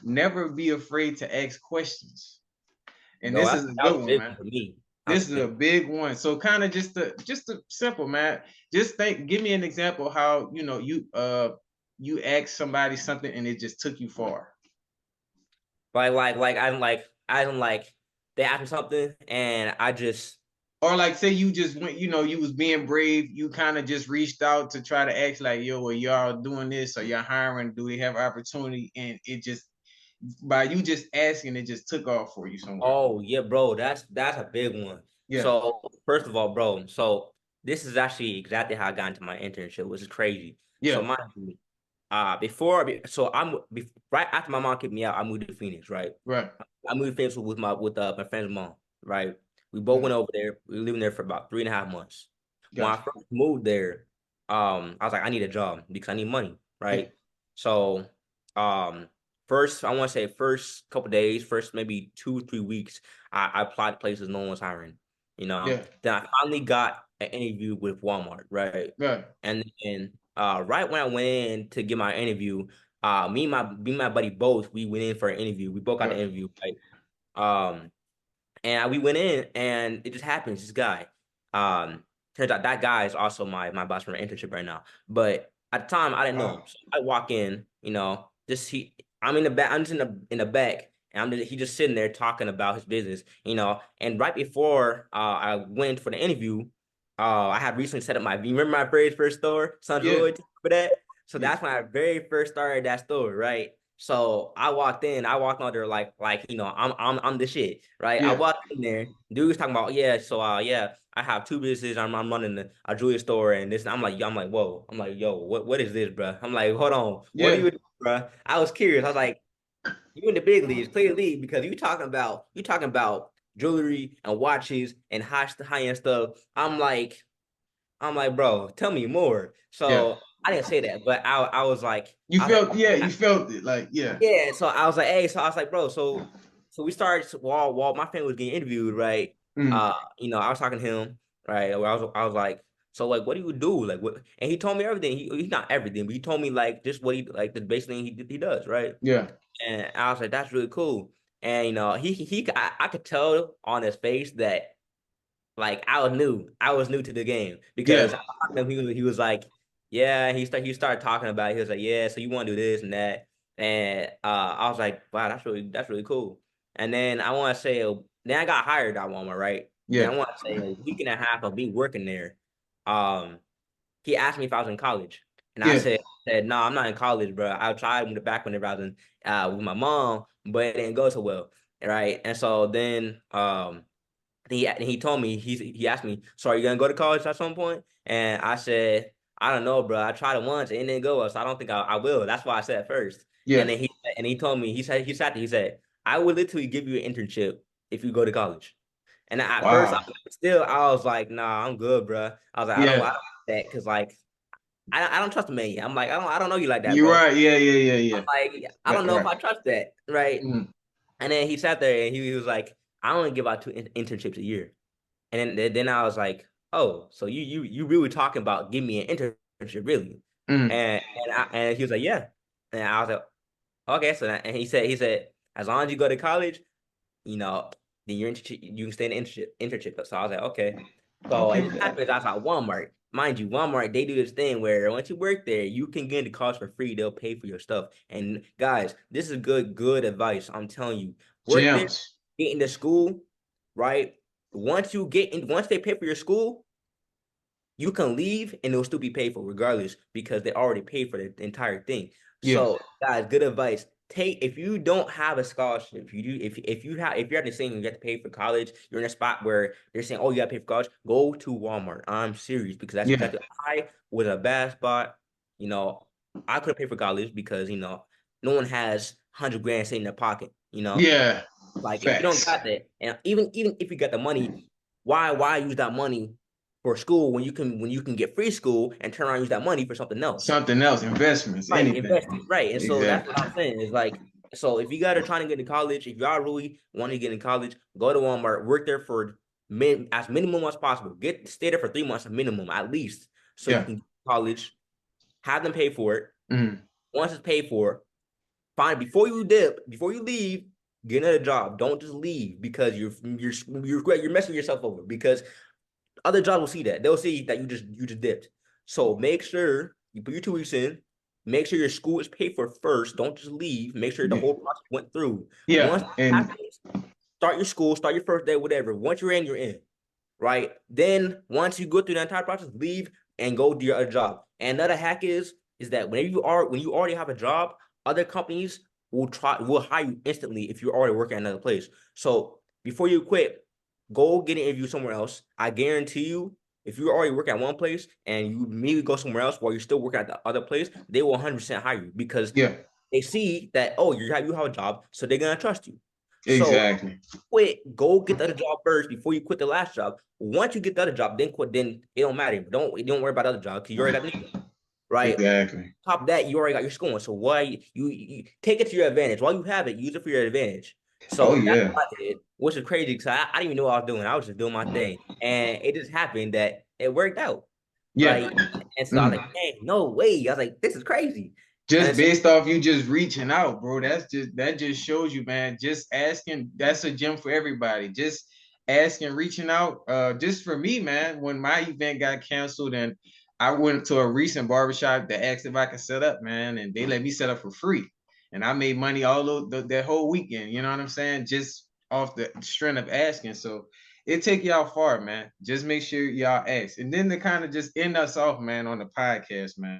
never be afraid to ask questions. And No, this that is a was good a one, big man. one for me. That was This a is big a big one. So kind of just a simple, man. Just give me an example how you ask somebody something and it just took you far. like I don't like they asked me something and I just Or like say you just went, you was being brave, you kind of just reached out to try to ask like, yo, are y'all doing this? Are y'all hiring? Do we have opportunity? And it just by you just asking, it just took off for you somewhere. oh yeah, bro, that's a big one. Yeah. So first of all, bro, so this is actually exactly how I got into my internship, which is crazy. So Yeah. mind you, so right after my mom kicked me out, I moved to Phoenix, right? Right. I moved to Phoenix with my friend's mom, right? We both Right. went over there. We were living there for about 3.5 months. When I Gotcha. first moved there, I was like, I need a job because I need money, Yeah. right? So, um, first, I want to say first couple days, first maybe 2 3 weeks, I applied to places no one was hiring, you know. Yeah. Then I finally got an interview with Walmart, right? Right. And then, right when I went in to get my interview, me and my buddy both we went in for an interview. We both got the Right. interview, right? Um, and we went in, and it just happens. This guy, turns out that guy is also my boss for my internship right now. But at the time, I didn't know him. Wow. So I walk in, just I'm in the back. I'm just in the back, and he just sitting there talking about his business, And right before I went for the interview, I had recently set up you remember my very first store, Sons Yeah. Royalty, for that. So Yeah. that's when I very first started that store, right? So I walked on there like I'm the shit, right? I Yeah. walked in there, dude was talking about yeah, so yeah, I have two businesses. I'm running a jewelry store and this. I'm like, whoa, I'm like, yo, what is this, bro? I'm like, hold on, what are Yeah. you doing, bro? I was curious. I was like, you in the big leagues, clearly, because you talking about jewelry and watches and high end stuff. I'm like, bro, tell me more. Yeah. So I didn't say that, but I was like, You I was like. felt, yeah, you felt it. Like, yeah. Yeah, so I was like, hey, so I was like, bro, so we started while my family was getting interviewed, right? Mm. I was talking to him, right? I was like, so like, what do you do? Like, what? And he told me everything. He's not everything, but he told me like just what he like the basic thing he does, right? Yeah. And I was like, that's really cool. And I could tell on his face that like I was new to the game because Yeah. I talked to him, he was like, yeah, he started talking about it. He was like, yeah, so you want to do this and that, and I was like, wow, that's really cool. And then I want to say, then I got hired at Walmart, right? Then Yeah. I want to say a week and a half of me working there. Um, he asked me if I was in college, and I Yeah. said no, I'm not in college, bro. I tried in the back whenever I was with my mom, but it didn't go so well, right? And so then he told me he asked me, so are you gonna go to college at some point? And I said, I don't know, bro. I tried it once and it didn't go well, so I don't think I will. That's why I said first. And Yeah. then he told me he said I will literally give you an internship if you go to college. And at first Wow. I was like, nah, I'm good, bro. I was like, I don't Yeah. like that because like I don't trust the man. I'm like, I don't know you like that, You're bro. right. Yeah. Yeah. Yeah. I'm Yeah. like, I don't That's know if right. I trust that, right? Mm. And then he sat there and he was like, I only give out two internships a year. And then I was like, oh, so you really talking about give me an internship, really? Mm. And he was like, yeah. And I was like, okay. And he said, as long as you go to college, you know, then you can stay in the internship. So I was like, okay. So it Okay. just happens outside Walmart. Mind you, Walmart, they do this thing where once you work there, you can get into college for free. They'll pay for your stuff. And guys, this is good advice. I'm telling you, work there, Gems. get into school, right? Once they pay for your school, you can leave and it'll still be paid for regardless because they already paid for the entire thing. Yeah. So, guys, good advice. If you don't have a scholarship, if you're at the same you have to pay for college, you're in a spot where they're saying, oh, you gotta pay for college, go to Walmart. I'm serious because that's Yeah. exactly I was a bad spot. You know, I couldn't pay for college because no one has 100 grand sitting in their pocket, Yeah. like if you don't Facts. got that, and even if you got the money, why use that money for school when you can get free school and turn around and use that money for something else? Something else. Investments. Right, Anything. invest it, right. And so that's Exactly. what I'm saying is like, so if you guys are trying to get into college, if y'all really want to get in college, go to Walmart, work there for as minimum as possible. Stay there for 3 months minimum at least, so you Yeah. can get to college, have them pay for it. Mm. Once it's paid for, Fine, before you leave, get another job. Don't just leave because you're messing yourself over, because other jobs will see that. They'll see that you just dipped. So make sure you put your 2 weeks in. Make sure your school is paid for first. Don't just leave. Make sure the Yeah. whole process went through. Once Yeah. that And happens, start your school, start your first day, whatever. Once you're in, you're in. Right? Then once you go through the entire process, leave and go do your other job. And another hack is that when you already have a job, other companies will hire you instantly if you're already working at another place. So before you quit, go get an interview somewhere else. I guarantee you, if you're already working at one place and you maybe go somewhere else while you're still working at the other place, they will 100% hire you, because yeah, they see that, oh, you have a job, so they're gonna trust you. So exactly. go get the other job first before you quit the last job. Once you get the other job, then quit. Then it don't matter. Don't worry about the other job because you already got the new job, right? Exactly. Top of that, you already got your schooling. So why you take it to your advantage? While you have it, use it for your advantage. Oh So that's yeah. what I did, which is crazy because I didn't even know what I was doing. I was just doing my thing, and it just happened that it worked out, Yeah. right? And so I was Mm. like, "Hey, no way!" I was like, "This is crazy." Just And so based off you just reaching out, bro. That just shows you, man. Just asking, that's a gem for everybody. Just asking, reaching out. Just for me, man, when my event got canceled and I went to a recent barbershop that asked if I could set up, man, and they let me set up for free. And I made money all over that whole weekend. You know what I'm saying? Just off the strength of asking. So it take y'all far, man. Just make sure y'all ask. And then to kind of just end us off, man, on the podcast, man.